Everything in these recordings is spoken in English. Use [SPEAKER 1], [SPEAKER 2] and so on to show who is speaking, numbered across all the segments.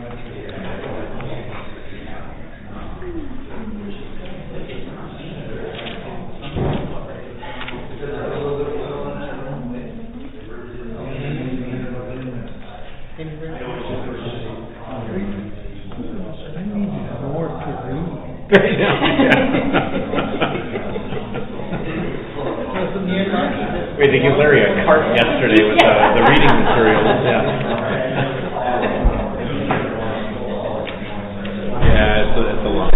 [SPEAKER 1] We had to give Larry a cart yesterday with the reading materials. Yeah, it's a lot.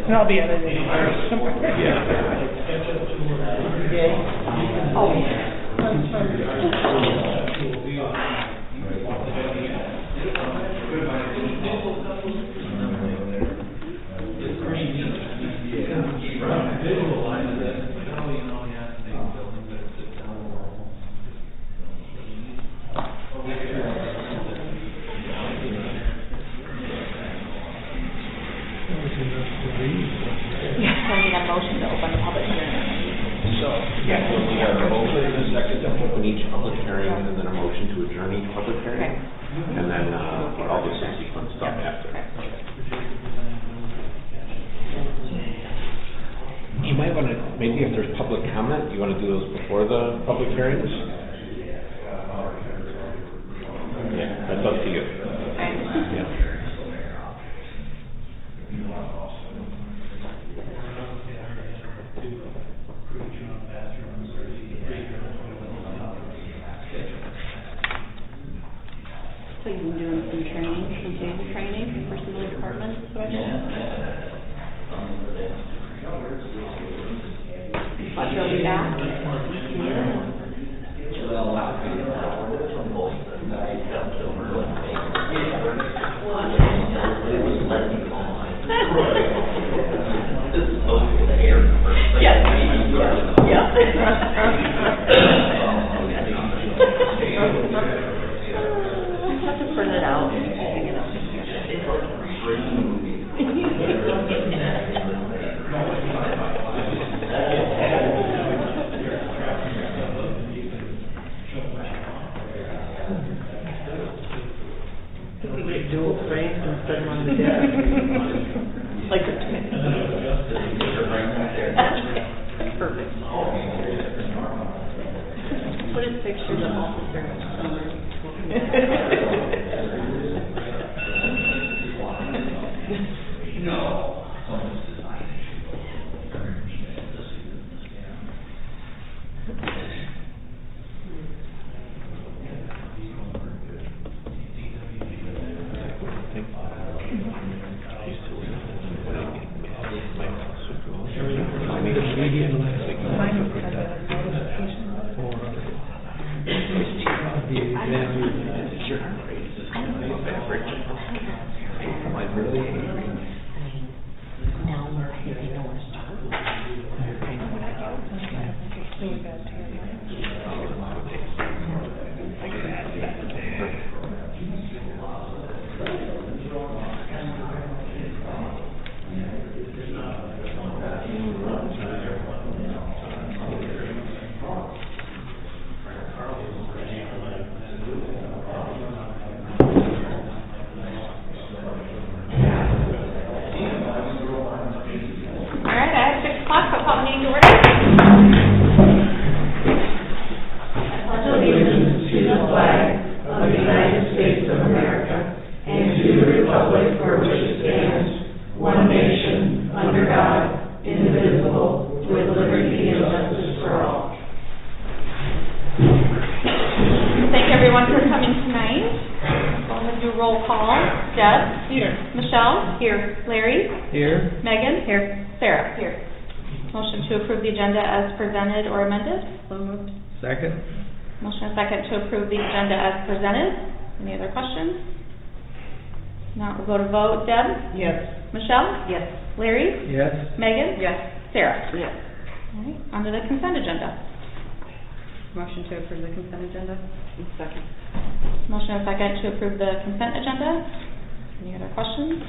[SPEAKER 2] And I'll be editing first.
[SPEAKER 3] Presented or amended?
[SPEAKER 2] So moved.
[SPEAKER 4] Second.
[SPEAKER 3] Motion and second to approve the agenda as presented. Any other questions? Now we'll go to vote. Deb?
[SPEAKER 2] Yes.
[SPEAKER 3] Michelle?
[SPEAKER 2] Yes.
[SPEAKER 3] Larry?
[SPEAKER 4] Yes.
[SPEAKER 3] Megan?
[SPEAKER 2] Yes.
[SPEAKER 3] Sarah?
[SPEAKER 2] Yes.
[SPEAKER 3] All right, on to the consent agenda.
[SPEAKER 2] Motion to approve the consent agenda. Second.
[SPEAKER 3] Motion and second to approve the consent agenda. Any other questions?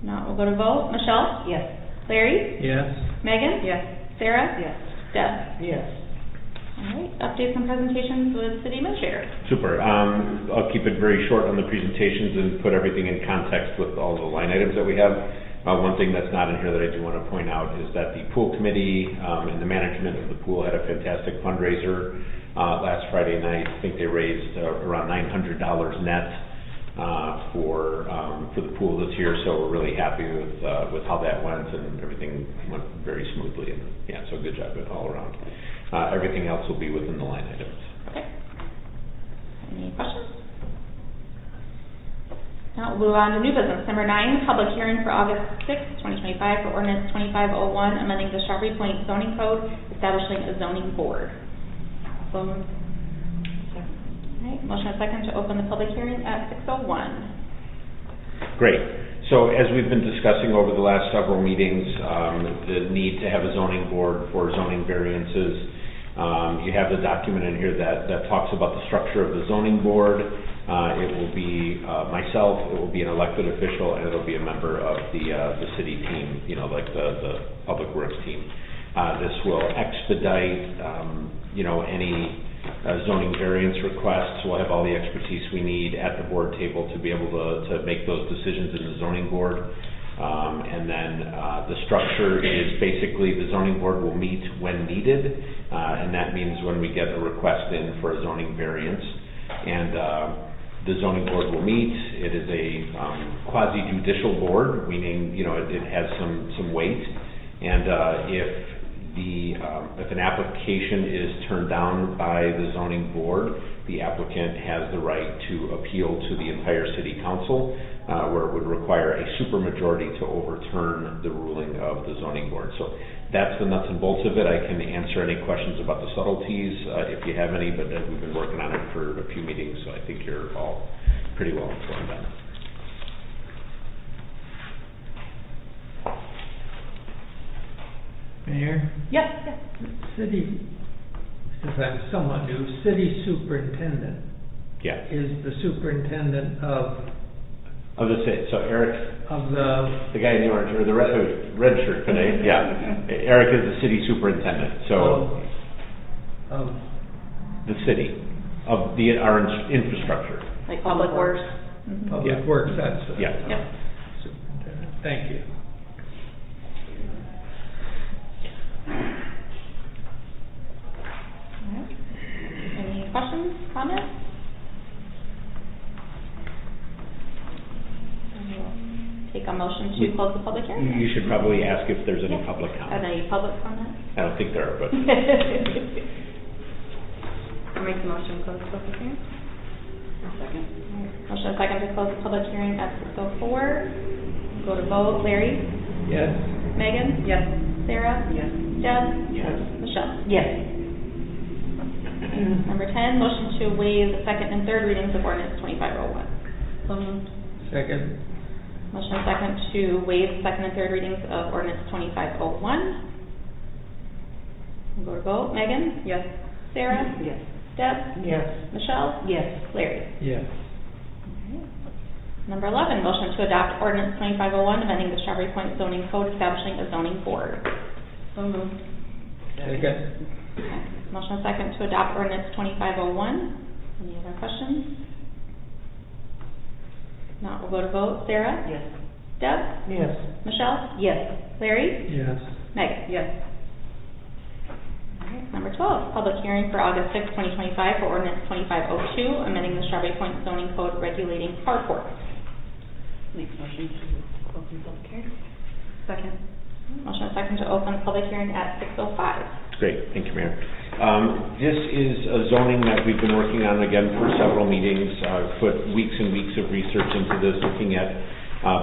[SPEAKER 3] Not, we'll go to vote. Michelle?
[SPEAKER 2] Yes.
[SPEAKER 3] Larry?
[SPEAKER 4] Yes.
[SPEAKER 3] Megan?
[SPEAKER 2] Yes.
[SPEAKER 3] Sarah?
[SPEAKER 2] Yes.
[SPEAKER 3] Deb?
[SPEAKER 4] Yes.
[SPEAKER 3] All right, updates and presentations with City Administrator.
[SPEAKER 1] Super. I'll keep it very short on the presentations and put everything in context with all the line items that we have. One thing that's not in here that I do want to point out is that the pool committee and the management of the pool had a fantastic fundraiser last Friday night. I think they raised around $900 net for the pool this year, so we're really happy with how that went, and everything went very smoothly. And yeah, so good job all around. Everything else will be within the line items.
[SPEAKER 3] Okay. Any questions? Now we'll move on to new business. Number 9, public hearing for August 6th, 2025 for ordinance 2501, amending the Strawberry Point zoning code, establishing a zoning board.
[SPEAKER 2] So moved. Second.
[SPEAKER 3] All right, motion and second to open the public hearing at 6:01.
[SPEAKER 1] Great. So as we've been discussing over the last several meetings, the need to have a zoning board for zoning variances. You have the document in here that talks about the structure of the zoning board. It will be myself, it will be an elected official, and it'll be a member of the city team, you know, like the public works team. This will expedite, any zoning variance requests. We'll have all the expertise we need at the board table to be able to make those decisions in the zoning board. And then the structure is basically the zoning board will meet when needed, and that means when we get a request in for a zoning variance. And the zoning board will meet. It is a quasi-judicial board, meaning it has some weight. And if an application is turned down by the zoning board, the applicant has the right to appeal to the entire city council, where it would require a supermajority to overturn the ruling of the zoning board. So that's the nuts and bolts of it. I can answer any questions about the subtleties if you have any, but we've been working on it for a few meetings, so I think you're all pretty well informed on it.
[SPEAKER 4] Mayor?
[SPEAKER 2] Yes.
[SPEAKER 4] City, since I'm somewhat new, city superintendent
[SPEAKER 1] Yeah.
[SPEAKER 4] is the superintendent of
[SPEAKER 1] the city. So Eric,
[SPEAKER 4] the
[SPEAKER 1] the guy in the orange or the red shirt today, yeah. Eric is the city superintendent. So
[SPEAKER 4] of
[SPEAKER 1] the city of our infrastructure.
[SPEAKER 3] Like public works. Mhm.
[SPEAKER 4] Public
[SPEAKER 1] Yeah.
[SPEAKER 4] Works. That's
[SPEAKER 1] Yeah.
[SPEAKER 3] Yep.
[SPEAKER 4] superintendent. Thank you.
[SPEAKER 3] All right. Any questions, comments? Take a motion to close the public hearing.
[SPEAKER 1] You should probably ask if there's any public
[SPEAKER 3] Are
[SPEAKER 1] comment.
[SPEAKER 3] there any public comments?
[SPEAKER 1] I don't think there are, but
[SPEAKER 2] I'll make the motion to close the public hearing. Second.
[SPEAKER 3] Motion and second to close the public hearing at 6:04. Go to vote. Larry?
[SPEAKER 4] Yes.
[SPEAKER 3] Megan?
[SPEAKER 2] Yes.
[SPEAKER 3] Sarah?
[SPEAKER 2] Yes.
[SPEAKER 3] Deb?
[SPEAKER 1] yes.
[SPEAKER 3] Michelle?
[SPEAKER 2] Yes.
[SPEAKER 3] Number 10, motion to waive the second and third readings of ordinance 2501.
[SPEAKER 2] So moved.
[SPEAKER 4] Second.
[SPEAKER 3] Motion and second to waive the second and third readings of ordinance 2501. We'll go to vote. Megan?
[SPEAKER 2] Yes.
[SPEAKER 3] Sarah?
[SPEAKER 2] Yes.
[SPEAKER 3] Deb?
[SPEAKER 4] Yes.
[SPEAKER 3] Michelle?
[SPEAKER 2] Yes.
[SPEAKER 3] Larry?
[SPEAKER 4] Yes.
[SPEAKER 3] Number 11, motion to adopt ordinance 2501, amending the Strawberry Point zoning code, establishing a zoning board.
[SPEAKER 2] So moved.
[SPEAKER 4] Second.
[SPEAKER 3] Okay. Motion and second to adopt ordinance 2501. Any other questions? Not, we'll go to vote. Sarah?
[SPEAKER 2] Yes.
[SPEAKER 3] Deb?
[SPEAKER 4] Yes.
[SPEAKER 3] Michelle?
[SPEAKER 2] Yes.
[SPEAKER 3] Larry?
[SPEAKER 4] Yes.
[SPEAKER 3] Megan?
[SPEAKER 2] Yes.
[SPEAKER 3] All right. Number 12, public hearing for August 6, 2025 for ordinance 2502, amending the Strawberry Point zoning code regulating carports.
[SPEAKER 2] Make motion to open public hearing. Second.
[SPEAKER 3] Motion and second to open the public hearing at 6:05.
[SPEAKER 1] Great, thank you, Mayor. This is a zoning that we've been working on again for several meetings. I've put weeks and weeks of research into this, looking at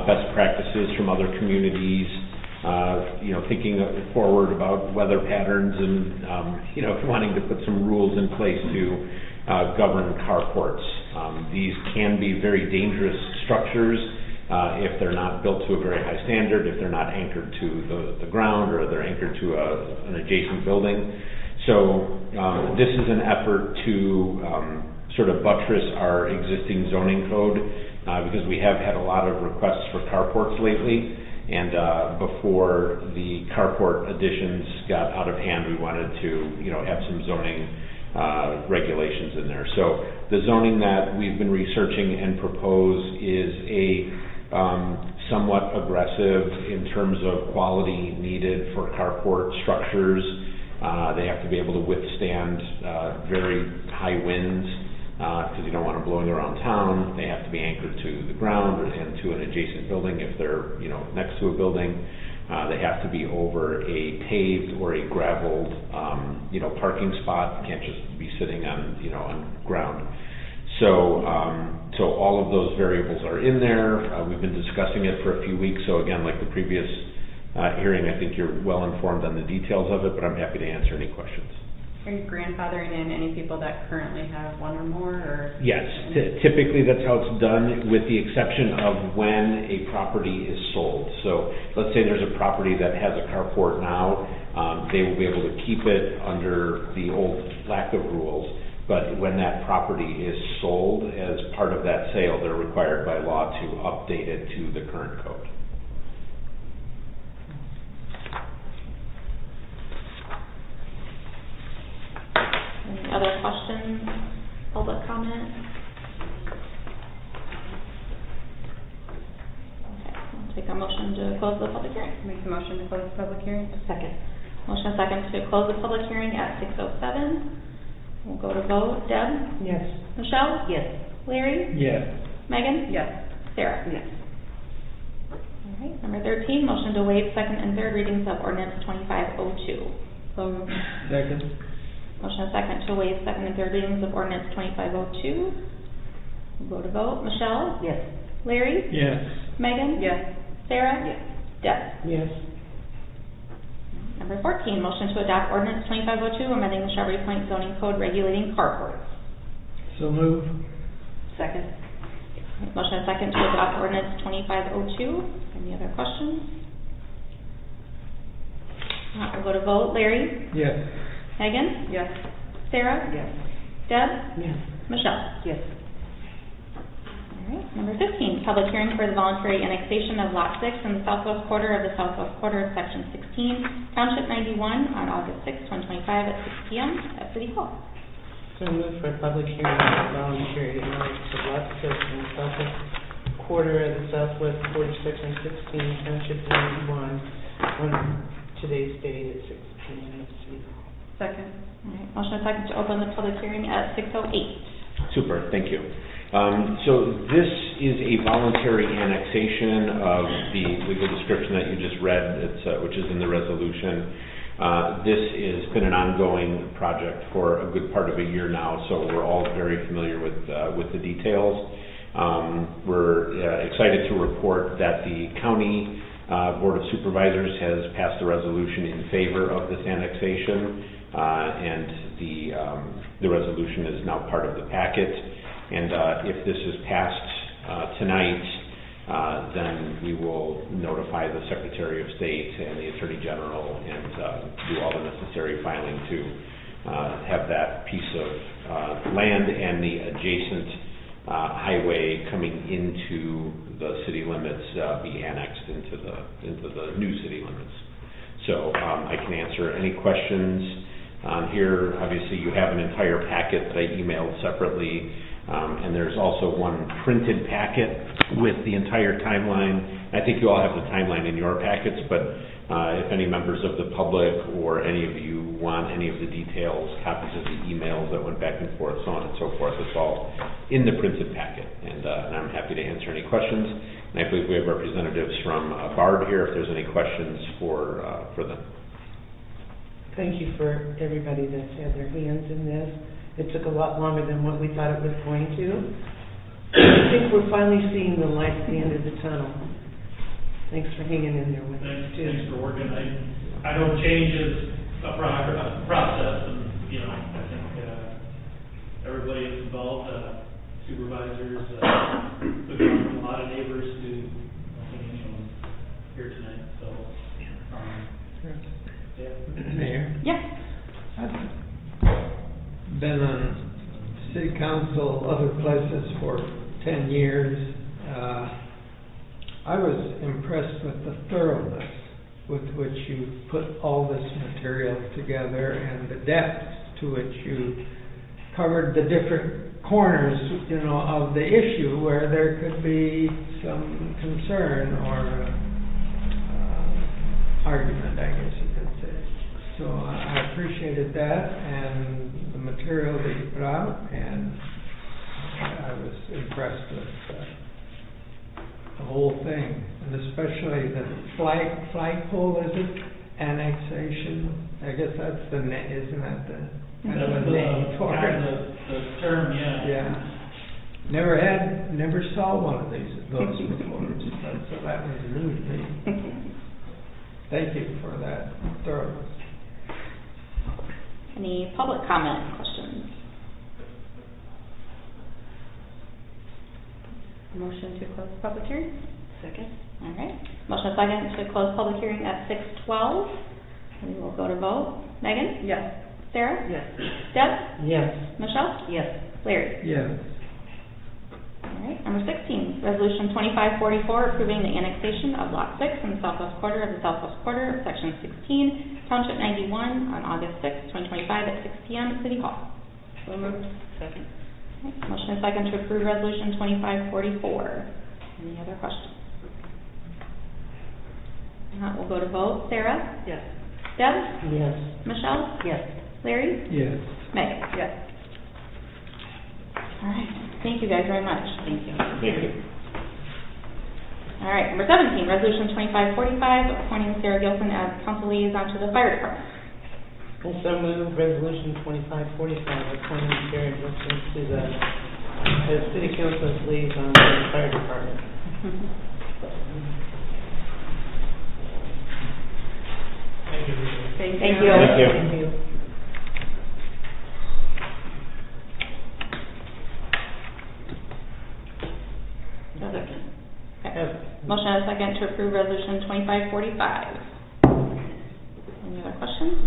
[SPEAKER 1] best practices from other communities, thinking forward about weather patterns and, wanting to put some rules in place to govern carports. These can be very dangerous structures if they're not built to a very high standard, if they're not anchored to the ground, or they're anchored to an adjacent building. So this is an effort to sort of buttress our existing zoning code, because we have had a lot of requests for carports lately. And before the carport additions got out of hand, we wanted to, have some zoning regulations in there. So the zoning that we've been researching and propose is a somewhat aggressive in terms of quality needed for carport structures. They have to be able to withstand very high winds, because you don't want them blowing around town. They have to be anchored to the ground and to an adjacent building if they're, next to a building. They have to be over a paved or a graveled, parking spot. Can't just be sitting on, on ground. So all of those variables are in there. We've been discussing it for a few weeks. So again, like the previous hearing, I think you're well informed on the details of it, but I'm happy to answer any questions.
[SPEAKER 2] Are you grandfathering in any people that currently have one or more, or?
[SPEAKER 1] Yes, typically that's how it's done, with the exception of when a property is sold. So let's say there's a property that has a carport now, they will be able to keep it under the old lack of rules, but when that property is sold, as part of that sale, they're required by law to update it to the current code.
[SPEAKER 3] Any other questions, public comment? Okay, I'll take a motion to close the public hearing.
[SPEAKER 2] Make the motion to close the public hearing?
[SPEAKER 3] Second. Motion second to close the public hearing at 6:07. We'll go to vote. Deb?
[SPEAKER 4] Yes.
[SPEAKER 3] Michelle?
[SPEAKER 2] Yes.
[SPEAKER 3] Larry?
[SPEAKER 4] Yes.
[SPEAKER 3] Megan?
[SPEAKER 2] Yes.
[SPEAKER 3] Sarah?
[SPEAKER 2] Yes.
[SPEAKER 3] All right, number 13, motion to waive second and third readings of ordinance 2502.
[SPEAKER 2] So moved.
[SPEAKER 4] Second.
[SPEAKER 3] Motion second to waive second and third readings of ordinance 2502. We'll go to vote. Michelle?
[SPEAKER 2] Yes.
[SPEAKER 3] Larry?
[SPEAKER 4] Yes.
[SPEAKER 3] Megan?
[SPEAKER 2] Yes.
[SPEAKER 3] Sarah?
[SPEAKER 2] Yes.
[SPEAKER 3] Deb?
[SPEAKER 4] Yes.
[SPEAKER 3] Number 14, motion to adopt ordinance 2502, amending the Strawberry Point zoning code regulating carports.
[SPEAKER 4] So move.
[SPEAKER 2] Second.
[SPEAKER 3] Motion second to adopt ordinance 2502. Any other questions? We'll go to vote. Larry?
[SPEAKER 4] Yes.
[SPEAKER 3] Megan?
[SPEAKER 2] Yes.
[SPEAKER 3] Sarah?
[SPEAKER 2] Yes.
[SPEAKER 3] Deb?
[SPEAKER 4] Yes.
[SPEAKER 3] Michelle?
[SPEAKER 2] Yes.
[SPEAKER 3] All right, number 15, public hearing for the voluntary annexation of Lot 6 in the southwest quarter of the southwest quarter of Section 16, Township 91, on August 6, 2025 at 6 p.m. at City Hall.
[SPEAKER 5] So move for a public hearing on voluntary annexation of Lot 6 in the southwest quarter of the southwest quarter, Section 16, Township 91, on today's date at 6 p.m. at City Hall.
[SPEAKER 2] Second.
[SPEAKER 3] All right, motion second to open the public hearing at 6:08.
[SPEAKER 1] Super, thank you. So this is a voluntary annexation of the legal description that you just read, which is in the resolution. This has been an ongoing project for a good part of a year now, so we're all very familiar with the details. We're excited to report that the County Board of Supervisors has passed a resolution in favor of this annexation, and the resolution is now part of the packet. And if this is passed tonight, then we will notify the Secretary of State and the Attorney General and do all the necessary filing to have that piece of land and the adjacent highway coming into the city limits be annexed into the new city limits. So I can answer any questions on here. Obviously, you have an entire packet that I emailed separately. And there's also one printed packet with the entire timeline. I think you all have the timeline in your packets, but if any members of the public or any of you want any of the details, copies of the emails that went back and forth, so on and so forth, it's all in the printed packet. And I'm happy to answer any questions. And I believe we have representatives from BARD here if there's any questions for them.
[SPEAKER 5] Thank you for everybody that's had their hands in this. It took a lot longer than what we thought it was going to. I think we're finally seeing the light at the end of the tunnel. Thanks for hanging in there with us, too.
[SPEAKER 6] Thanks for working. I know change is a process, and, I think everybody is involved, supervisors, a lot of neighbors who, here tonight, so, yeah.
[SPEAKER 4] Mayor?
[SPEAKER 3] Yes.
[SPEAKER 4] I've been on city council, other places for 10 years. I was impressed with the thoroughness with which you put all this material together and the depth to which you covered the different corners, you know, of the issue where there could be some concern or argument, I guess you could say. So I appreciated that and the material that you put out, and I was impressed with the whole thing, and especially the flagpole, is it? Annexation, I guess that's the isn't that the kind of a name for it?
[SPEAKER 6] The term, yeah.
[SPEAKER 4] Yeah. Never saw one of those before, so that was new to me. Thank you for that thoroughness.
[SPEAKER 3] Any public comment, questions? Motion to close the public hearing?
[SPEAKER 2] Second?
[SPEAKER 3] All right. Motion second to close public hearing at 6:12. We will go to vote. Megan?
[SPEAKER 2] Yes.
[SPEAKER 3] Sarah?
[SPEAKER 2] Yes.
[SPEAKER 3] Deb?
[SPEAKER 5] Yes.
[SPEAKER 3] Michelle?
[SPEAKER 2] Yes.
[SPEAKER 3] Larry?
[SPEAKER 4] Yes.
[SPEAKER 3] All right. Number 16, Resolution 2544, approving the annexation of Lot 6 in the southwest quarter of the southwest quarter of Section 16, Township 91, on August 6, 2025, at 6 p.m. at City Hall.
[SPEAKER 2] So moved. Second?
[SPEAKER 3] Okay. Motion is second to approve Resolution 2544. Any other questions? If not, we'll go to vote. Sarah?
[SPEAKER 2] Yes.
[SPEAKER 3] Deb?
[SPEAKER 5] Yes.
[SPEAKER 3] Michelle?
[SPEAKER 2] Yes.
[SPEAKER 3] Larry?
[SPEAKER 4] Yes.
[SPEAKER 3] Meg?
[SPEAKER 2] Yes.
[SPEAKER 3] All right. Thank you guys very much.
[SPEAKER 2] Thank you.
[SPEAKER 1] Thank you.
[SPEAKER 3] All right. Number 17, Resolution 2545, appointing Sarah Gilson as council liaison to the fire department.
[SPEAKER 5] Also move resolution 2545, appointing Sarah Gibson to the, as city council's liaison to the fire department.
[SPEAKER 6] Thank you.
[SPEAKER 2] Thank you.
[SPEAKER 3] Thank you.
[SPEAKER 1] Thank you.
[SPEAKER 2] Second?
[SPEAKER 3] Okay. Motion and a second to approve Resolution 2545. Any other questions?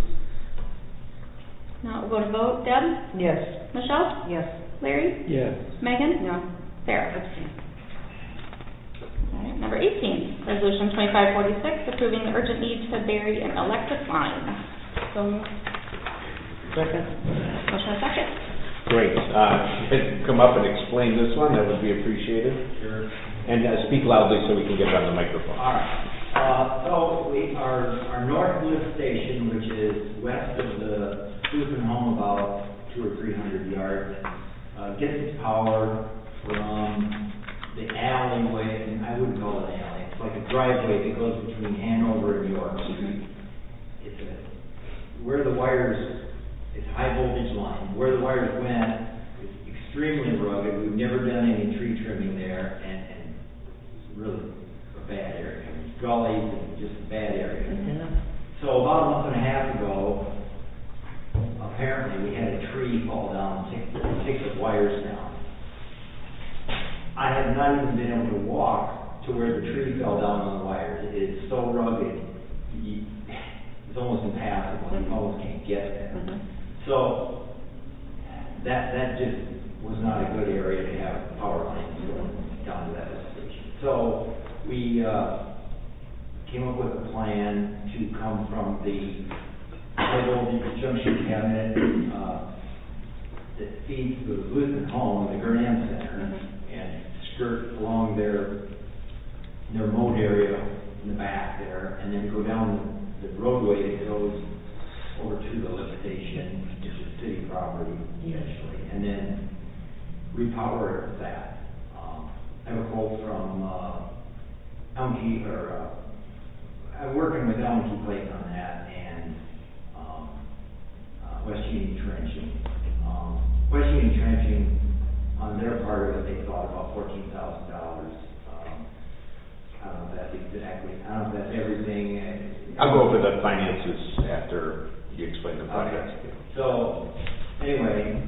[SPEAKER 3] Now we'll go to vote. Deb?
[SPEAKER 5] Yes.
[SPEAKER 3] Michelle?
[SPEAKER 2] Yes.
[SPEAKER 3] Larry?
[SPEAKER 4] Yes.
[SPEAKER 3] Megan?
[SPEAKER 2] No.
[SPEAKER 3] Sarah?
[SPEAKER 2] Abstain.
[SPEAKER 3] All right. Number 18, Resolution 2546, approving the urgent need to bury an electric line. So moved.
[SPEAKER 5] Second.
[SPEAKER 3] Motion and a second.
[SPEAKER 1] Great. If you could come up and explain this one, that would be appreciated.
[SPEAKER 7] Sure.
[SPEAKER 1] And speak loudly so we can get it on the microphone.
[SPEAKER 7] All right. Our north lift station, which is west of the Susan home, about 200 or 300 yards, gets its power from the alleyway, and I wouldn't call it an alley, it's like a driveway that goes between Hanover and York Street. Where the wires, it's high voltage line, where the wires went, it's extremely rugged, we've never done any tree trimming there, and it's really a bad area, gullies and just a bad area. So about a month and a half ago, apparently we had a tree fall down, take the wires down. I have not even been able to walk to where the tree fell down on the wires. It is so rugged, it's almost impassable, you almost can't get there. So that just was not a good area to have power lines going down to that station. So we came up with a plan to come from the high voltage junction cabinet that feeds the Lutheran home, the Gurnam Center, and skirt along their moat area in the back there, and then go down the roadway that goes over to the lift station, which is city property eventually, and then repower that. I have a quote from Elmkey, I'm working with Elmkey Plate on that, and West Union Trenching. West Union Trenching, on their part of it, they thought about $14,000. I don't know if that's exactly, I don't know if that's everything.
[SPEAKER 1] I'll go over the finances after you explain the project.
[SPEAKER 7] Okay. So, anyway,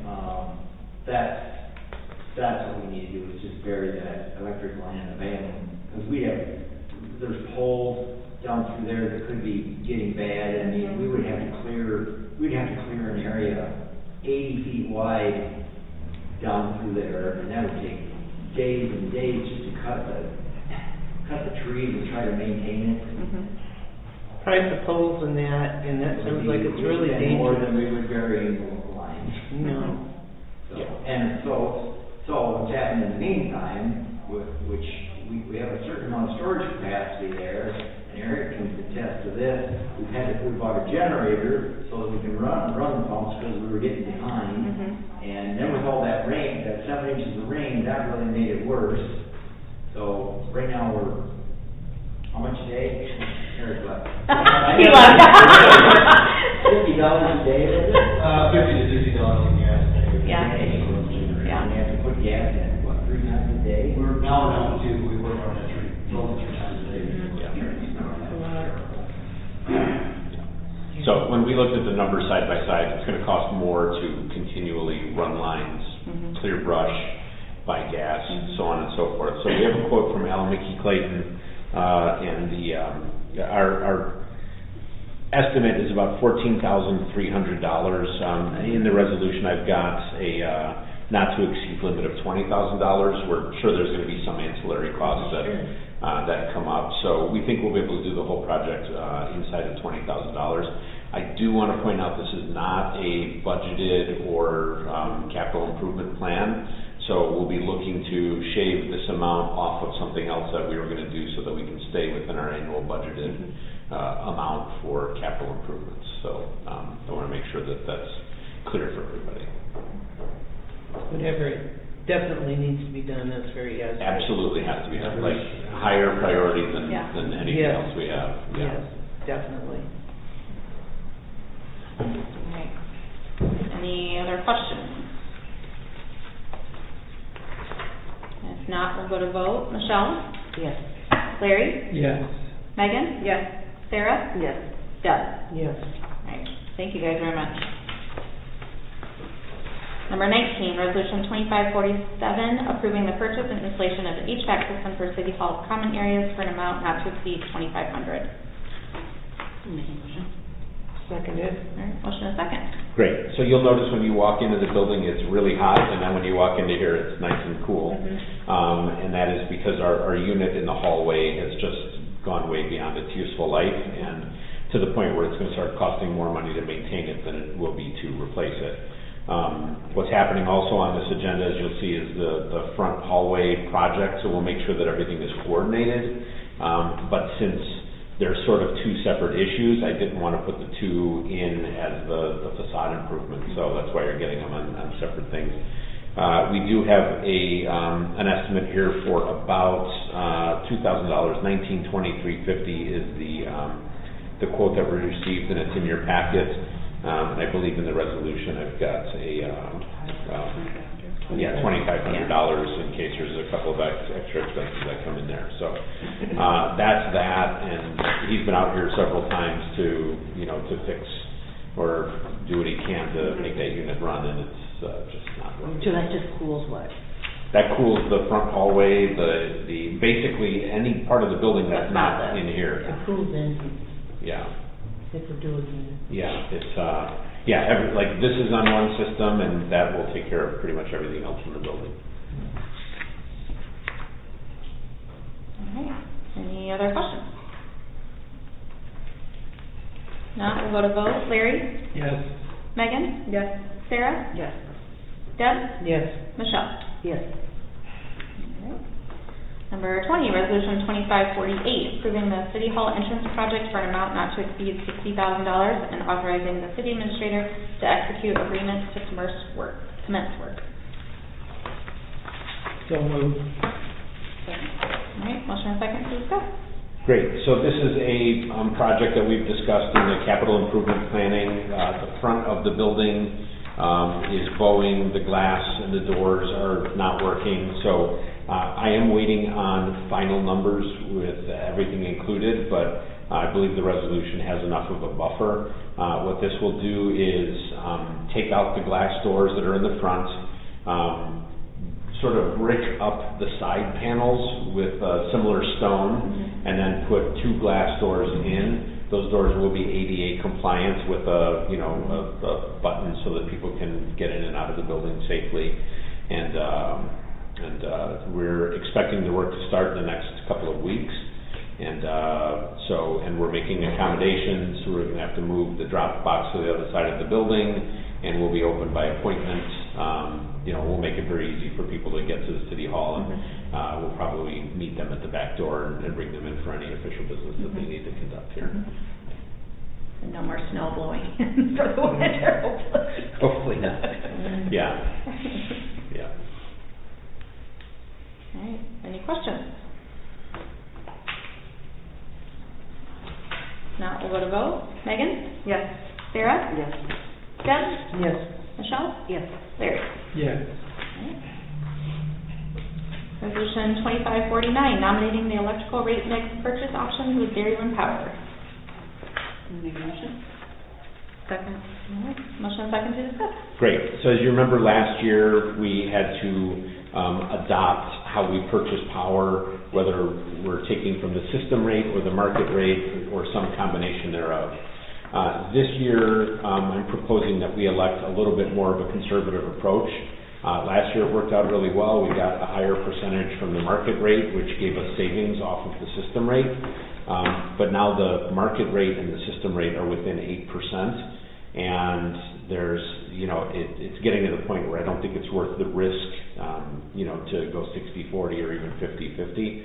[SPEAKER 7] that's what we need to do, is just bury that electric line and abandon, because there's poles down through there that could be getting bad. I mean, we'd have to clear an area 80 feet wide down through there, and that would take days and days just to cut the trees and try to maintain it.
[SPEAKER 5] Price of poles and that sounds like it's really
[SPEAKER 7] We spend more
[SPEAKER 5] dangerous.
[SPEAKER 7] than we would bury in the lines.
[SPEAKER 5] No.
[SPEAKER 7] So, and so what's happened in the meantime, which we have a certain amount of storage capacity there, and Eric can attest to this, we bought a generator so that we can run the pumps because we were getting behind. And then with all that rain, that 7 inches of rain, that really made it worse. So right now we're, how much a day? Eric left.
[SPEAKER 3] He left.
[SPEAKER 7] $50 a day, is it?
[SPEAKER 8] $50 to $60 a gas tank.
[SPEAKER 3] Yeah.
[SPEAKER 7] And we have to put gas in, what, 3 times a day?
[SPEAKER 8] We're now down to, we work on that 3 times a day.
[SPEAKER 1] So when we looked at the numbers side by side, it's gonna cost more to continually run lines, clear brush, buy gas, so on and so forth. So we have a quote from Al Mickey Clayton, and our estimate is about $14,300. In the resolution, I've got a not to exceed limit of $20,000. We're sure there's going to be some ancillary costs that come up. So we think we'll be able to do the whole project inside of $20,000. I do want to point out this is not a budgeted or capital improvement plan. So we'll be looking to shave this amount off of something else that we were going to do so that we can stay within our annual budgeted amount for capital improvements. So I want to make sure that that's clear for everybody.
[SPEAKER 5] Whatever definitely needs to be done, that's very yes.
[SPEAKER 1] Absolutely has to be done, like higher priority than anything
[SPEAKER 5] Yes.
[SPEAKER 1] else we have. Yeah.
[SPEAKER 5] Yes, definitely.
[SPEAKER 3] Alright. Any other questions? If not, we'll go to vote. Michelle?
[SPEAKER 5] Yes.
[SPEAKER 3] Larry?
[SPEAKER 4] Yes.
[SPEAKER 3] Megan?
[SPEAKER 2] Yes.
[SPEAKER 3] Sarah?
[SPEAKER 2] Yes.
[SPEAKER 3] Deb?
[SPEAKER 5] Yes.
[SPEAKER 3] Alright, thank you guys very much. Number 19, Resolution 2547, approving the purchase and installation of the HVAC system for City Hall's common areas for an amount not to exceed $2,500.
[SPEAKER 5] Seconded.
[SPEAKER 3] Alright, motion and second.
[SPEAKER 1] Great. So you'll notice when you walk into the building, it's really hot, and then when you walk into here, it's nice and cool. And that is because our unit in the hallway has just gone way beyond its useful life, and to the point where it's going to start costing more money to maintain it than it will be to replace it. What's happening also on this agenda, as you'll see, is the front hallway project, so we'll make sure that everything is coordinated. But since they're sort of two separate issues, I didn't want to put the two in as the facade improvement, so that's why you're getting them on separate things. We do have an estimate here for about $2,000. $1,923.50 is the quote that we received, and it's in your packet. And I believe in the resolution I've got $2,500 in case there's a couple of extra expenses that come in there. So that's that, and he's been out here several times to fix or do what he can to make that unit run, and it's just not working.
[SPEAKER 2] So that just cools what?
[SPEAKER 1] That cools the front hallway, the basically any part of the building that's not in here.
[SPEAKER 5] It cools engines.
[SPEAKER 1] Yeah.
[SPEAKER 5] If we're doing that.
[SPEAKER 1] Yeah, it's, like this is on one system, and that will take care of pretty much everything else in the building.
[SPEAKER 3] Alright, any other questions? Not, we'll go to vote. Larry?
[SPEAKER 4] Yes.
[SPEAKER 3] Megan?
[SPEAKER 2] Yes.
[SPEAKER 3] Sarah?
[SPEAKER 2] Yes.
[SPEAKER 3] Deb?
[SPEAKER 5] Yes.
[SPEAKER 3] Michelle?
[SPEAKER 5] Yes.
[SPEAKER 3] Alright. Number 20, Resolution 2548, approving the City Hall entrance project for an amount not to exceed $60,000 and authorizing the city administrator to execute agreements to commence work.
[SPEAKER 4] So moved.
[SPEAKER 3] Alright, motion and second to discuss.
[SPEAKER 1] Great, so this is a project that we've discussed in the capital improvement planning. The front of the building is bowing, the glass and the doors are not working, so I am waiting on final numbers with everything included, but I believe the resolution has enough of a buffer. What this will do is take out the glass doors that are in the front, sort of brick up the side panels with similar stone, and then put 2 glass doors in. Those doors will be ADA compliant with a button so that people can get in and out of the building safely. and we're expecting the work to start in the next couple of weeks. And we're making accommodations. We're going to have to move the drop box to the other side of the building, and we'll be open by appointment. We'll make it very easy for people to get to the city hall, and we'll probably meet them at the back door and bring them in for any official business that they need to conduct here.
[SPEAKER 2] And no more snow blowing for the winter, hopefully.
[SPEAKER 1] Hopefully not. Yeah. Yeah.
[SPEAKER 3] All right, any questions? Now we'll go to vote. Megan?
[SPEAKER 2] Yes.
[SPEAKER 3] Sarah?
[SPEAKER 2] Yes.
[SPEAKER 3] Deb?
[SPEAKER 5] Yes.
[SPEAKER 3] Michelle?
[SPEAKER 2] Yes.
[SPEAKER 3] Larry?
[SPEAKER 4] Yes.
[SPEAKER 3] Resolution 2549, nominating the electrical rate mix purchase options with Dairyland Power.
[SPEAKER 2] Make a motion?
[SPEAKER 3] Second. All right, motion and second to discuss.
[SPEAKER 1] Great. So as you remember, last year, we had to adopt how we purchase power, whether we're taking from the system rate or the market rate or some combination thereof. This year, I'm proposing that we elect a little bit more of a conservative approach. Last year, it worked out really well. We got a higher percentage from the market rate, which gave us savings off of the system rate. But now the market rate and the system rate are within 8%. And there's, it's getting to the point where I don't think it's worth the risk, to go 60-40 or even 50-50.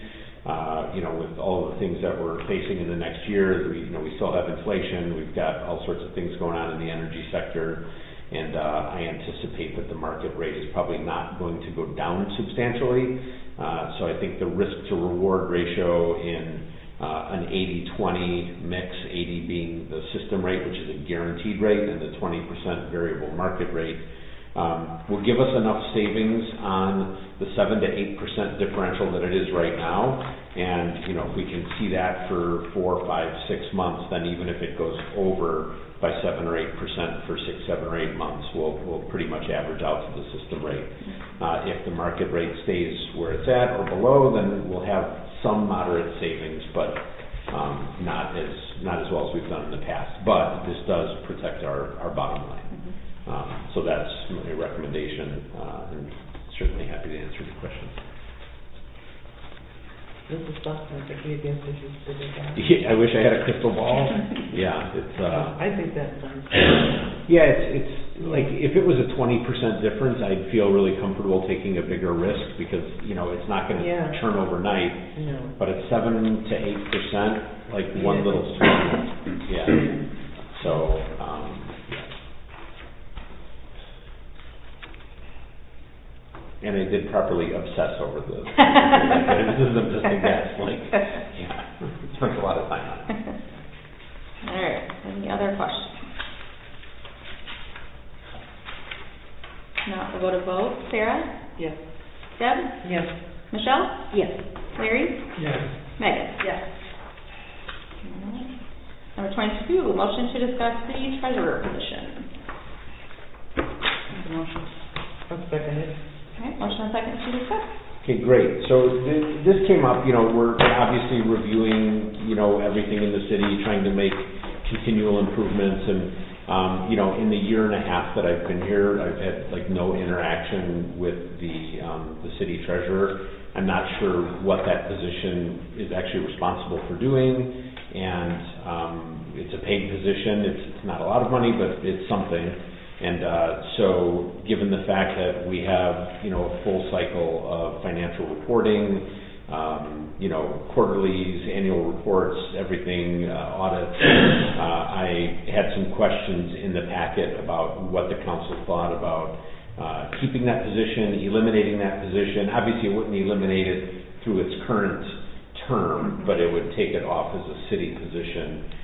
[SPEAKER 1] With all the things that we're facing in the next year, we still have inflation. We've got all sorts of things going on in the energy sector. And I anticipate that the market rate is probably not going to go down substantially. So I think the risk to reward ratio in an 80-20 mix, 80 being the system rate, which is a guaranteed rate, and the 20% variable market rate, will give us enough savings on the 7 to 8% differential that it is right now. And if we can see that for 4, 5, 6 months, then even if it goes over by 7 or 8% for 6, 7, or 8 months, we'll pretty much average out to the system rate. If the market rate stays where it's at or below, then we'll have some moderate savings, but not as well as we've done in the past. But this does protect our bottom line. So that's my recommendation, and certainly happy to answer the questions.
[SPEAKER 5] This is something that we against this is good about.
[SPEAKER 1] Yeah, I wish I had a crystal ball. Yeah, it's.
[SPEAKER 5] I think that's fun.
[SPEAKER 1] Yeah, it's like if it was a 20% difference, I'd feel really comfortable taking a bigger risk because it's not going to turn overnight.
[SPEAKER 5] No.
[SPEAKER 1] But at 7 to 8%, like one little swing. Yeah. So. And I did properly obsess over this. This isn't just a guess. Spent a lot of time on it.
[SPEAKER 3] All right. Any other questions? Now we'll go to vote. Sarah?
[SPEAKER 2] Yes.
[SPEAKER 3] Deb?
[SPEAKER 5] Yes.
[SPEAKER 3] Michelle?
[SPEAKER 2] Yes.
[SPEAKER 3] Larry?
[SPEAKER 4] Yes.
[SPEAKER 3] Megan?
[SPEAKER 2] Yes.
[SPEAKER 3] All right. Number 22, motion to discuss the treasurer position.
[SPEAKER 2] Make a motion.
[SPEAKER 5] I'll second it.
[SPEAKER 3] All right, motion and second to discuss.
[SPEAKER 1] Okay, great. So this came up, we're obviously reviewing, everything in the city, trying to make continual improvements. And, in the year and a half that I've been here, I've had no interaction with the city treasurer. I'm not sure what that position is actually responsible for doing. And it's a paid position. It's not a lot of money, but it's something. And so given the fact that we have, a full cycle of financial reporting, quarterlies, annual reports, everything, audits, I had some questions in the packet about what the council thought about keeping that position, eliminating that position. Obviously, it wouldn't eliminate it through its current term, but it would take it off as a city position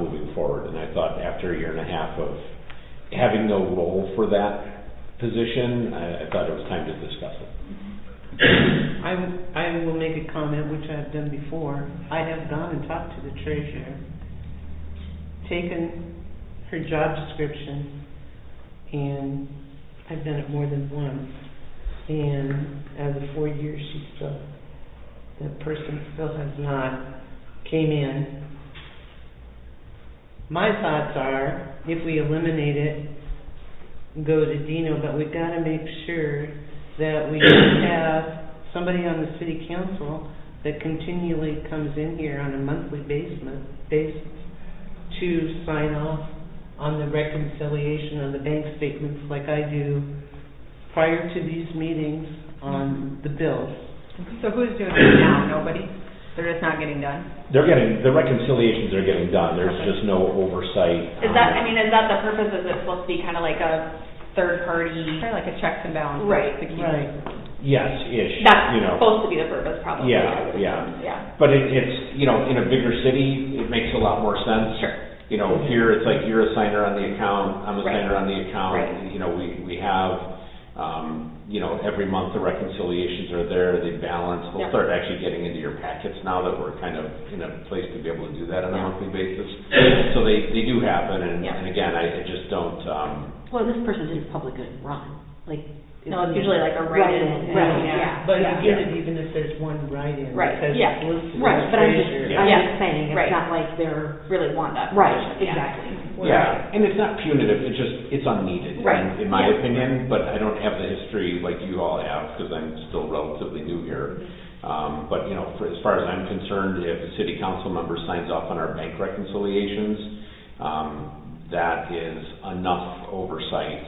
[SPEAKER 1] moving forward. And I thought after a year and a half of having no role for that position, I thought it was time to discuss it.
[SPEAKER 5] I will make a comment, which I've done before. I have gone and talked to the treasurer, taken her job description, and I've done it more than once. And out of the 4 years, the person still has not came in. My thoughts are, if we eliminate it, go to Dino, but we've got to make sure that we have somebody on the city council that continually comes in here on a monthly basis to sign off on the reconciliation of the bank statements like I do prior to these meetings on the bills.
[SPEAKER 2] So who's doing it now? Nobody? They're just not getting done?
[SPEAKER 1] The reconciliations are getting done, there's just no oversight.
[SPEAKER 3] Is that, I mean, is that the purpose? Is it supposed to be kind of like a third party?
[SPEAKER 2] Kind of like a checks and balances.
[SPEAKER 3] Right.
[SPEAKER 2] to keep-
[SPEAKER 5] Right.
[SPEAKER 1] Yes-ish,
[SPEAKER 3] That's
[SPEAKER 1] you know.
[SPEAKER 3] supposed to be the purpose, probably.
[SPEAKER 1] Yeah, yeah.
[SPEAKER 3] Yeah.
[SPEAKER 1] But it's, you know, in a bigger city, it makes a lot more sense.
[SPEAKER 3] Sure.
[SPEAKER 1] You know, here, it's like you're a signer on the account, I'm a
[SPEAKER 3] Right.
[SPEAKER 1] signer on the account.
[SPEAKER 3] Right.
[SPEAKER 1] You know, we have, you know, every month the reconciliations are there, they balance. They'll
[SPEAKER 3] Yeah.
[SPEAKER 1] start actually getting into your packets now that we're kind of in a place to be able to do that on a
[SPEAKER 3] Yeah.
[SPEAKER 1] monthly basis. So they do happen, and
[SPEAKER 3] Yeah.
[SPEAKER 1] again, I just don't,
[SPEAKER 9] Well, this person didn't public good run, like.
[SPEAKER 3] No, it's usually like a write-in.
[SPEAKER 9] Right,
[SPEAKER 3] Yeah.
[SPEAKER 9] yeah.
[SPEAKER 5] But
[SPEAKER 3] Yeah.
[SPEAKER 5] you get it even if there's one write-in.
[SPEAKER 3] Right,
[SPEAKER 5] because
[SPEAKER 3] yeah.
[SPEAKER 5] it's listed
[SPEAKER 9] Right,
[SPEAKER 5] as
[SPEAKER 9] but I'm just,
[SPEAKER 5] treasurer.
[SPEAKER 9] I'm
[SPEAKER 3] Yeah.
[SPEAKER 9] just saying,
[SPEAKER 3] Right.
[SPEAKER 9] it's not like they're,
[SPEAKER 3] Really want that.
[SPEAKER 9] right,
[SPEAKER 3] position, yeah.
[SPEAKER 9] exactly.
[SPEAKER 1] yeah, and it's not punitive, it's unneeded,
[SPEAKER 3] Right.
[SPEAKER 1] in my
[SPEAKER 3] Yeah.
[SPEAKER 1] opinion, but I don't have the history like you all have, because I'm still relatively new here. But, you know, as far as I'm concerned, if a city council member signs off on our bank reconciliations, that is enough oversight,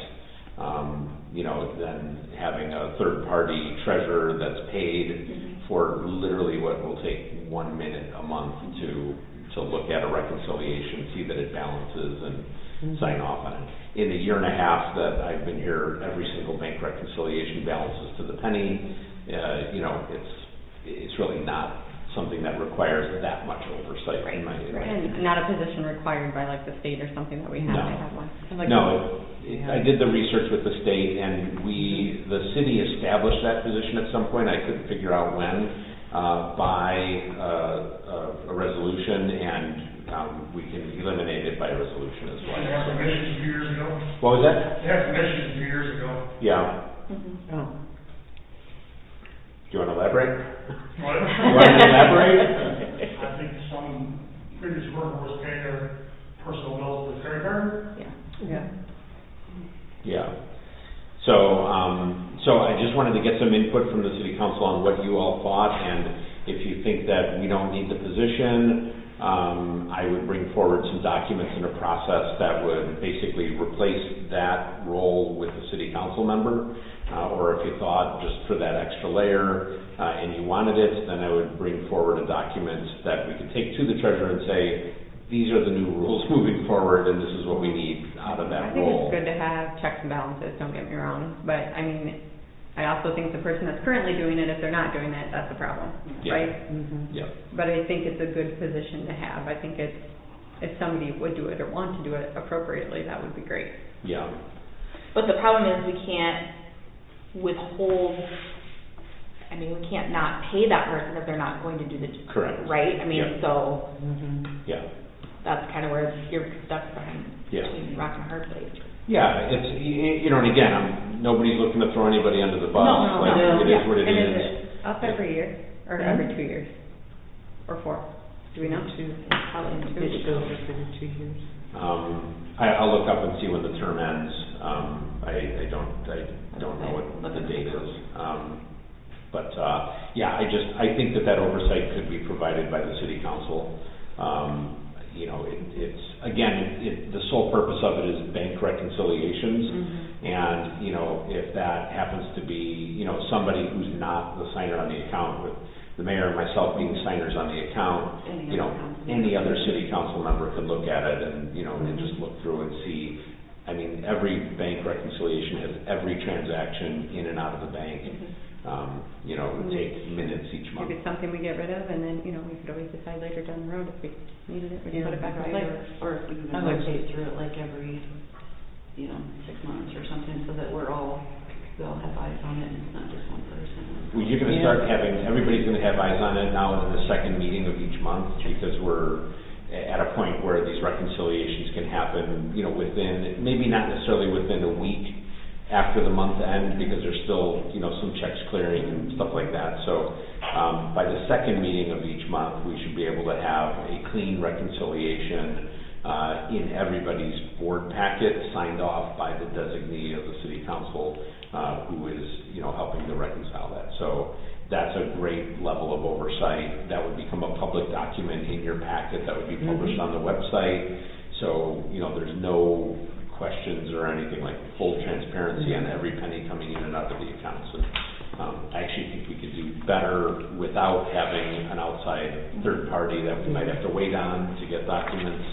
[SPEAKER 1] you know, than having a third-party treasurer that's paid for literally what will take 1 minute a month to look at a reconciliation, see that it balances, and sign off on it. In the year and a half that I've been here, every single bank reconciliation balances to the penny. You know, it's really not something that requires that much oversight in my opinion.
[SPEAKER 2] And not a position required by like the state or something that we have to
[SPEAKER 1] No.
[SPEAKER 2] have one.
[SPEAKER 1] No, I did the research with the state, and the city established that position at some point, I couldn't figure out when, by a resolution, and we can eliminate it by a resolution as
[SPEAKER 8] They had some
[SPEAKER 1] well.
[SPEAKER 8] issues a few years ago.
[SPEAKER 1] What was that?
[SPEAKER 8] They had some issues a few years ago.
[SPEAKER 1] Yeah,
[SPEAKER 5] Oh.
[SPEAKER 1] do you want to elaborate?
[SPEAKER 8] What?
[SPEAKER 1] You want to elaborate?
[SPEAKER 8] I think some previous worker was paying their personal bills with credit card.
[SPEAKER 5] Yeah.
[SPEAKER 1] Yeah. So, so I just wanted to get some input from the city council on what you all thought, and if you think that we don't need the position, I would bring forward some documents in a process that would basically replace that role with a city council member. Or if you thought just for that extra layer, and you wanted it, then I would bring forward a document that we could take to the treasurer and say, these are the new rules moving forward, and this is what we need out of
[SPEAKER 2] I
[SPEAKER 1] that
[SPEAKER 2] think
[SPEAKER 1] role.
[SPEAKER 2] it's good to have checks and balances, don't get me wrong, but I mean, I also think the person that's currently doing it, if they're not doing it, that's a problem,
[SPEAKER 1] Yeah.
[SPEAKER 2] right?
[SPEAKER 1] Yeah,
[SPEAKER 2] But I think it's a good position to have. I think it's, if somebody would do it or want to do it appropriately, that would be great.
[SPEAKER 1] yeah.
[SPEAKER 3] But the problem is we can't withhold, I mean, we can't not pay that person if they're not going to do the.
[SPEAKER 1] Correct.
[SPEAKER 3] Right? I mean,
[SPEAKER 1] Yeah.
[SPEAKER 3] so
[SPEAKER 1] Yeah,
[SPEAKER 3] that's kind of where you're stuck behind,
[SPEAKER 1] Yeah.
[SPEAKER 3] between rock and a hard place.
[SPEAKER 1] yeah, it's, you know, and again, nobody's looking to throw anybody under the bus.
[SPEAKER 3] No,
[SPEAKER 1] Like,
[SPEAKER 5] no.
[SPEAKER 1] it is what it
[SPEAKER 2] And
[SPEAKER 1] is.
[SPEAKER 2] is it up every year, or
[SPEAKER 5] Yeah.
[SPEAKER 2] every 2 years? Or 4? Do we know?
[SPEAKER 3] Probably in two.
[SPEAKER 5] It goes for the 2 years.
[SPEAKER 1] I'll look up and see when the term ends. I don't know what the date is. But, yeah, I think that oversight could be provided by the city council. You know, the sole purpose of it is bank reconciliations. And, you know, if that happens to be, you know, somebody who's not the signer on the account, with the mayor and myself being signers on the account, you know, any other city council member could look at it and, you know, and just look through and see. I mean, every bank reconciliation has every transaction in and out of the bank. You know, it would take minutes each month.
[SPEAKER 2] Maybe it's something we get rid of, and then, you know, we could always decide later down the road if we needed it, we can put it back in place.
[SPEAKER 9] Or if we can
[SPEAKER 5] I would-
[SPEAKER 9] rotate through it like every, 6 months or something, so that we all have eyes on it, and it's not just one person.
[SPEAKER 1] Well, you're gonna start everybody's gonna have eyes on it now in the second meeting of each month, because we're at a point where these reconciliations can happen, you know, within, maybe not necessarily within a week after the month end, because there's still, you know, some checks clearing and stuff like that. So, by the second meeting of each month, we should be able to have a clean reconciliation, in everybody's board packet, signed off by the designee of the city council, who is, helping to reconcile that. So that's a great level of oversight. That would become a public document in your packet that would be published on the website. So, there's no questions or anything, like full transparency on every penny coming in and out of the accounts. And I actually think we could do better without having an outside third party that we might have to wait on to get documents.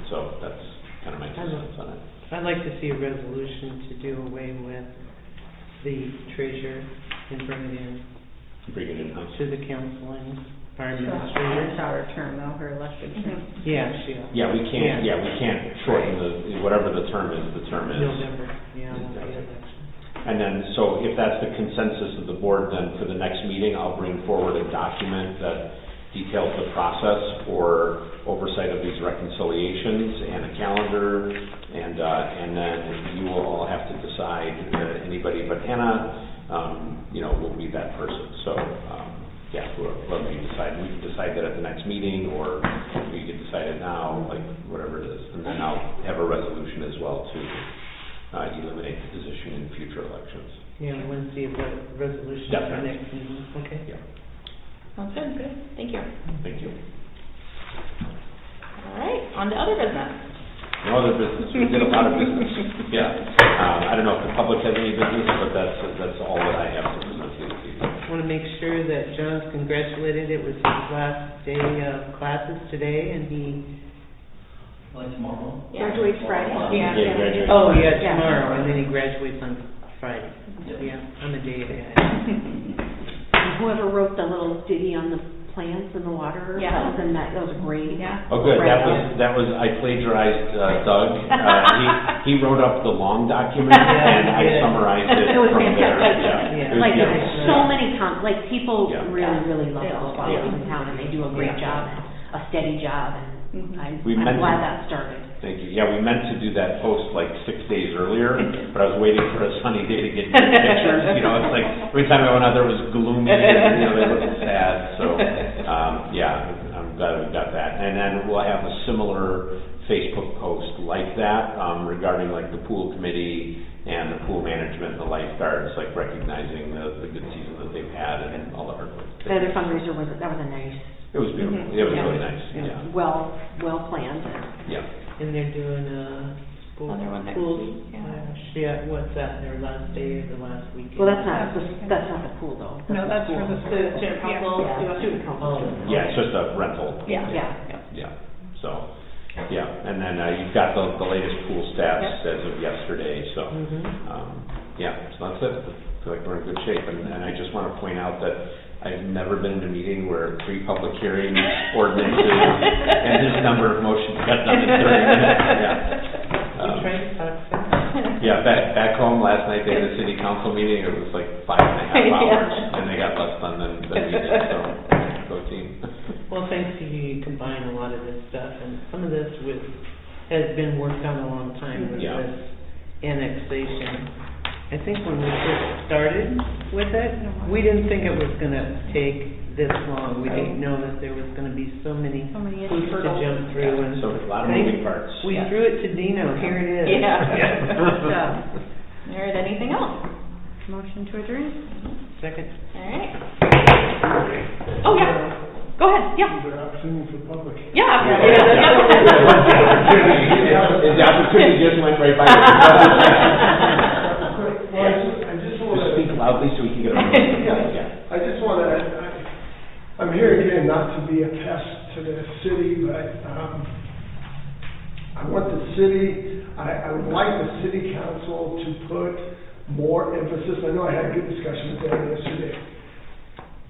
[SPEAKER 1] So that's kind of my 2 cents on it.
[SPEAKER 5] I'd like to see a resolution to do away with the treasurer and bring it in
[SPEAKER 1] Bring it in-house.
[SPEAKER 5] to the council and our
[SPEAKER 2] It's
[SPEAKER 5] administrators.
[SPEAKER 2] our term though, her elected term.
[SPEAKER 5] Yeah, she.
[SPEAKER 1] Yeah, we can't shorten whatever the term is,
[SPEAKER 5] November, yeah, the election.
[SPEAKER 1] And then, so if that's the consensus of the board, then for the next meeting, I'll bring forward a document that details the process for oversight of these reconciliations and a calendar, and then you will all have to decide, anybody but Hannah, will be that person. So, whoever you decide, we can decide that at the next meeting, or we can decide it now, like whatever it is. And then I'll have a resolution as well to eliminate the position in future elections.
[SPEAKER 5] Yeah, I want to see a resolution for
[SPEAKER 1] Definitely.
[SPEAKER 5] next meeting, okay?
[SPEAKER 1] Yeah,
[SPEAKER 3] Sounds good. Thank you.
[SPEAKER 1] thank you.
[SPEAKER 3] All right, on to other business.
[SPEAKER 1] No other business, we did a lot of business, yeah. I don't know if the public has any business, but that's all that I have to present to you this evening.
[SPEAKER 5] I want to make sure that John's congratulated. It was his last day of classes today, and he...
[SPEAKER 7] tomorrow?
[SPEAKER 2] Graduates Friday.
[SPEAKER 1] Yeah, graduate.
[SPEAKER 5] Oh, yeah,
[SPEAKER 2] Yeah.
[SPEAKER 5] tomorrow, and then he graduates on Friday. Yeah, I'm a day ahead.
[SPEAKER 10] Whoever wrote the little ditty on the plants and the water,
[SPEAKER 2] Yeah.
[SPEAKER 10] that was great.
[SPEAKER 2] Yeah.
[SPEAKER 1] Oh, good,
[SPEAKER 10] Right.
[SPEAKER 1] that was, I plagiarized Doug. He wrote up the long document, and I
[SPEAKER 5] Yeah.
[SPEAKER 1] summarized it
[SPEAKER 10] It was
[SPEAKER 1] from there,
[SPEAKER 10] fantastic.
[SPEAKER 1] yeah.
[SPEAKER 5] Yeah.
[SPEAKER 1] It was
[SPEAKER 10] Like,
[SPEAKER 1] beautiful.
[SPEAKER 10] so many people
[SPEAKER 1] Yeah.
[SPEAKER 10] really love
[SPEAKER 2] They
[SPEAKER 10] those
[SPEAKER 2] all do.
[SPEAKER 10] volunteers in town, and they do a great
[SPEAKER 5] Yeah.
[SPEAKER 10] job, and a steady job, and
[SPEAKER 1] We
[SPEAKER 10] I'm
[SPEAKER 1] meant
[SPEAKER 10] glad
[SPEAKER 1] to-
[SPEAKER 10] that started.
[SPEAKER 1] Thank you. Yeah, we meant to do that post like 6 days earlier, but I was waiting for a sunny day to get good pictures. It's like every time I went out there it was gloomy and, they looked sad. So, I'm glad we got that. And then we'll have a similar Facebook post like that regarding like the pool committee and the pool management and the lifeguards, like recognizing the good season that they've had and all the hard work.
[SPEAKER 10] The other fundraiser that was a nice,
[SPEAKER 1] It was beautiful. It was
[SPEAKER 10] Yeah.
[SPEAKER 1] really nice. Yeah.
[SPEAKER 10] well planned.
[SPEAKER 1] Yeah.
[SPEAKER 5] And they're doing a school,
[SPEAKER 3] Another one next
[SPEAKER 5] school
[SPEAKER 3] week, yeah.
[SPEAKER 5] splash. Yeah, what's that, their last day or the last weekend?
[SPEAKER 10] Well, that's not the pool though.
[SPEAKER 2] No, that's for the student council.
[SPEAKER 10] Yeah.
[SPEAKER 2] Student council.
[SPEAKER 1] Yeah, it's just a rental.
[SPEAKER 2] Yeah.
[SPEAKER 1] Yeah, so, and then you've got the latest pool stats as of yesterday, so, so that's it. I feel like we're in good shape, and I just want to point out that I've never been in a meeting where 3 public hearings, ordinances, and this number of motions got done in 30 minutes,
[SPEAKER 5] You trying to talk fast?
[SPEAKER 1] Yeah, back home last night, they had a city council meeting, it was like 5.5 hours, and they got less done than we did, so, go team.
[SPEAKER 5] Well, thanks to you, you combine a lot of this stuff, and some of this has been worked on a long time with
[SPEAKER 1] Yeah.
[SPEAKER 5] this annexation. I think when we first started with it, we didn't think it was gonna take this long. We didn't know that there was gonna be so many hoops to jump through, and
[SPEAKER 1] So, a lot of moving parts.
[SPEAKER 5] we threw it to Dino, here it is.
[SPEAKER 3] Yeah. All right, anything else?
[SPEAKER 2] Motion to adjourn?
[SPEAKER 5] Second.
[SPEAKER 3] All right. Oh, yeah. Go ahead, yeah.
[SPEAKER 8] Is there opportunity for public?
[SPEAKER 3] Yeah.
[SPEAKER 1] The opportunity just went right by.
[SPEAKER 8] Well, I just want
[SPEAKER 1] Just speak
[SPEAKER 8] to,
[SPEAKER 1] loudly so we can get a...
[SPEAKER 8] I just want to, I'm here again not to be a pest to the city, but, I want the city, I would like the city council to put more emphasis, I know I had a good discussion with them yesterday,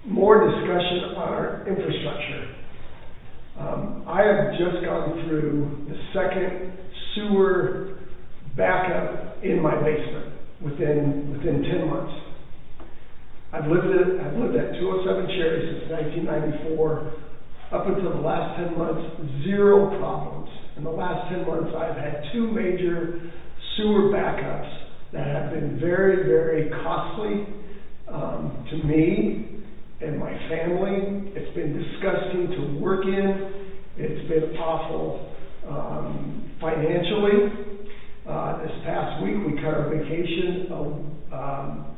[SPEAKER 8] more discussion on our infrastructure. I have just gone through the second sewer backup in my basement within 10 months. I've lived at 207 Cherry since 1994. Up until the last 10 months, 0 problems. In the last 10 months, I've had 2 major sewer backups that have been very, very costly to me and my family. It's been disgusting to work in. It's been awful financially. This past week, we cut our vacation.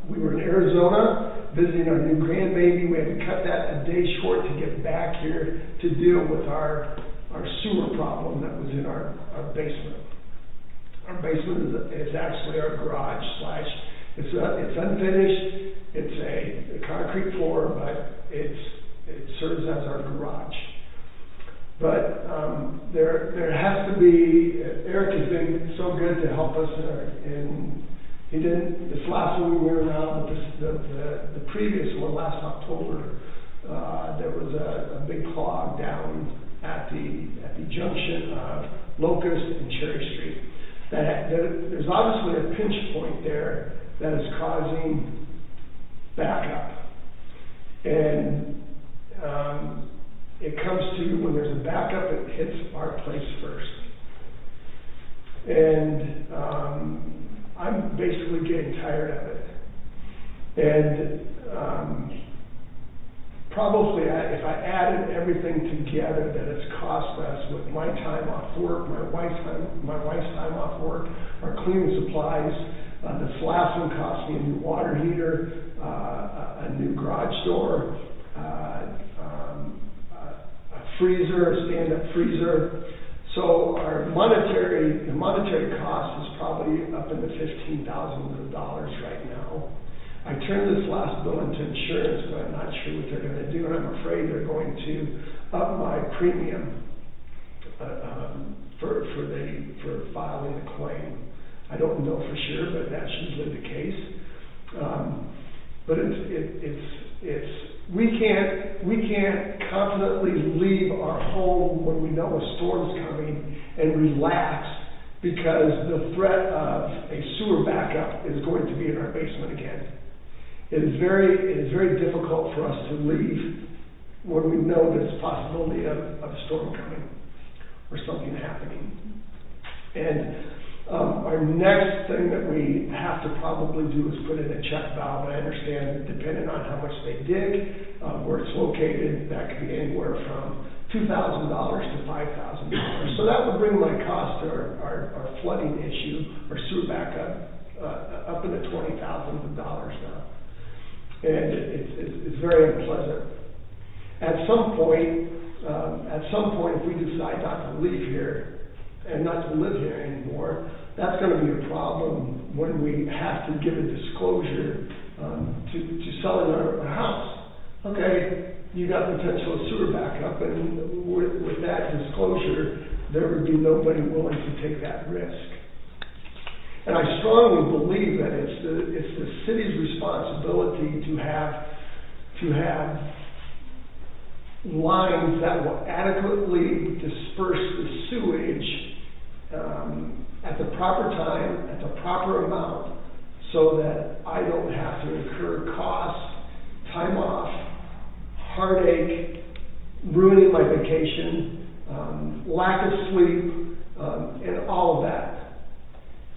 [SPEAKER 8] We were in Arizona visiting our new grandbaby. We had to cut that a day short to get back here to deal with our sewer problem that was in our basement. Our basement is actually our garage slash, it's unfinished, it's a concrete floor, but it serves as our garage. But there has to be, Eric has been so good to help us and he didn't, this last one we were around, but the previous one, last October, there was a big clog down at the junction of Locust and Cherry Street. There's obviously a pinch point there that is causing backup. And it comes to, when there's a backup, it hits our place first. And I'm basically getting tired of it. And probably if I added everything together that it's cost us with my time off work, my wife's time off work, our cleaning supplies, this last one cost me a new water heater, a new garage door, a freezer, a stand-up freezer. So our monetary cost is probably up in the $15,000 right now. I turned this last bill into insurance, but I'm not sure what they're going to do, and I'm afraid they're going to up my premium for filing the claim. I don't know for sure, but that's usually the case. But we can't confidently leave our home when we know a storm's coming and relax because the threat of a sewer backup is going to be in our basement again. It is very difficult for us to leave when we know there's a possibility of a storm coming or something happening. And our next thing that we have to probably do is put in a check valve. I understand, depending on how much they dig, where it's located, that could be anywhere from $2,000 to $5,000. So that would bring my cost to our flooding issue, our sewer backup, up into $20,000 now. And it's very unpleasant. At some point, if we decide not to leave here and not to live here anymore, that's going to be a problem when we have to give a disclosure to selling our house. Okay, you got potential sewer backup, and with that disclosure, there would be nobody willing to take that risk. And I strongly believe that it's the city's responsibility to have lines that will adequately disperse the sewage at the proper time, at the proper amount, so that I don't have to incur costs, time off, heartache, ruining my vacation, lack of sleep, and all of that.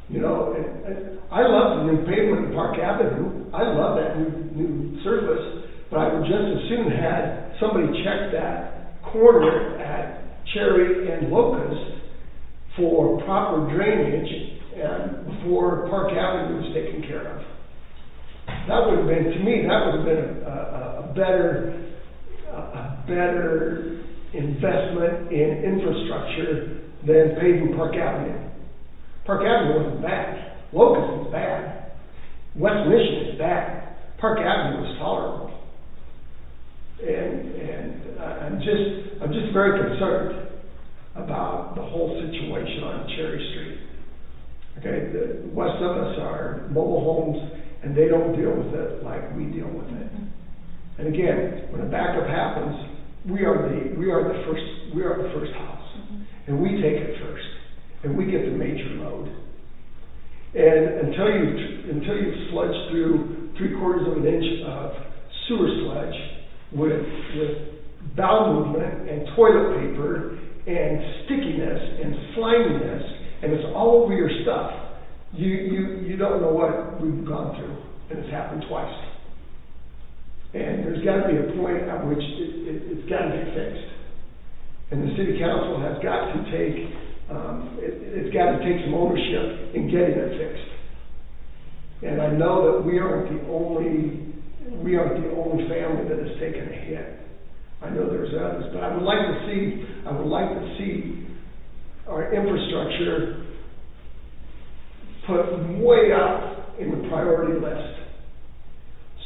[SPEAKER 8] You know, and I love the new pavement in Park Avenue. I love that new surface, but I would just as soon had somebody check that corner at Cherry and Locust for proper drainage and before Park Avenue was taken care of. That would have been, to me, that would have been a better investment in infrastructure than paving Park Avenue. Park Avenue wasn't bad. Locust is bad. West Mission is bad. Park Avenue is tolerable. And I'm just very concerned about the whole situation on Cherry Street. Okay, the west of us are mobile homes, and they don't deal with it like we deal with it. And again, when a backup happens, we are the first house, and we take it first. And we get the major load. And until you've sludged through 3/4 of an inch of sewer sludge with bowel movement and toilet paper and stickiness and sliminess, and it's all over your stuff, you don't know what we've gone through, and it's happened twice. And there's got to be a point at which it's got to get fixed. And the city council has got to take It's got to take some ownership in getting it fixed. And I know that we aren't the only family that has taken a hit. I know there's others, but I would like to see our infrastructure put way up in the priority list,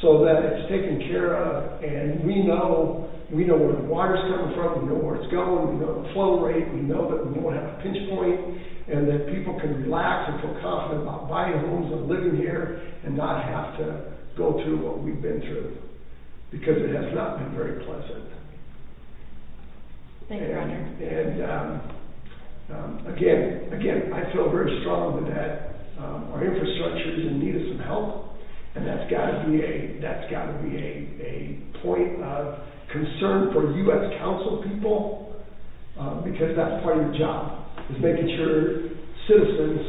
[SPEAKER 8] so that it's taken care of, and we know where the water's coming from, we know where it's going, we know the flow rate, we know that we won't have a pinch point, and that people can relax and feel confident about buying homes and living here and not have to go through what we've been through, because it has not been very pleasant.
[SPEAKER 3] Thank you, Roger.
[SPEAKER 8] And again, I feel very strongly that our infrastructure is in need of some help, and that's got to be a point of concern for you as council people, because that's part of your job, is making sure citizens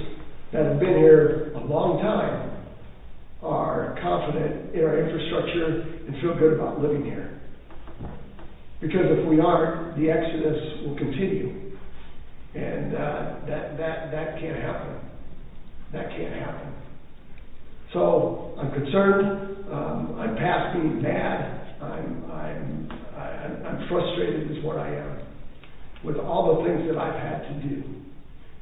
[SPEAKER 8] that have been here a long time are confident in our infrastructure and feel good about living here. Because if we aren't, the exodus will continue, and that can't happen. That can't happen. So I'm concerned. I'm past being mad. I'm frustrated is what I am with all the things that I've had to do.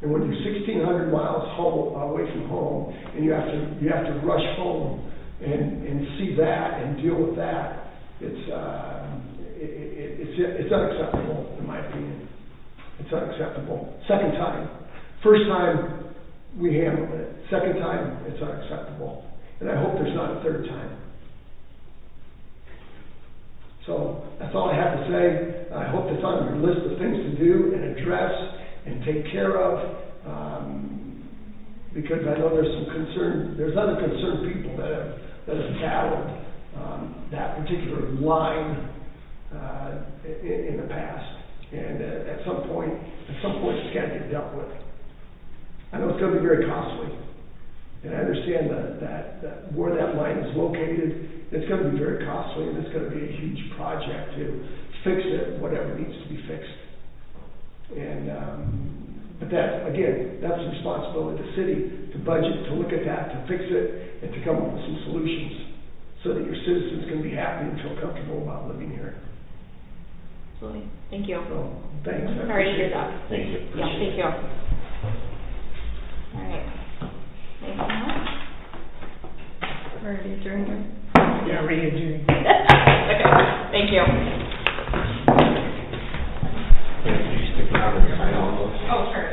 [SPEAKER 8] And when you're 1,600 miles away from home, and you have to rush home and see that and deal with that, it's unacceptable in my opinion. It's unacceptable. Second time. First time, we handled it. Second time, it's unacceptable. And I hope there's not a third time. So that's all I have to say. I hope that's on your list of things to do and address and take care of, because I know there's other concerned people that have battled that particular line in the past. And at some point it's got to get dealt with. I know it's going to be very costly, and I understand that where that line is located, it's going to be very costly, and it's going to be a huge project to fix it, whatever needs to be fixed. And but that's the responsibility of the city to budget, to look at that, to fix it, and to come up with some solutions so that your citizens can be happy and feel comfortable about living here.
[SPEAKER 3] Absolutely. Thank you.
[SPEAKER 8] So, thanks.
[SPEAKER 3] Sorry to hear that.
[SPEAKER 1] Thank you.
[SPEAKER 3] Yeah, thank you. All right. Anything else?
[SPEAKER 2] We're already adjourned.
[SPEAKER 5] Yeah, re-adjourn.
[SPEAKER 3] Okay, thank you.
[SPEAKER 1] Thank you. Stick around and sign all those.
[SPEAKER 3] Oh, sure.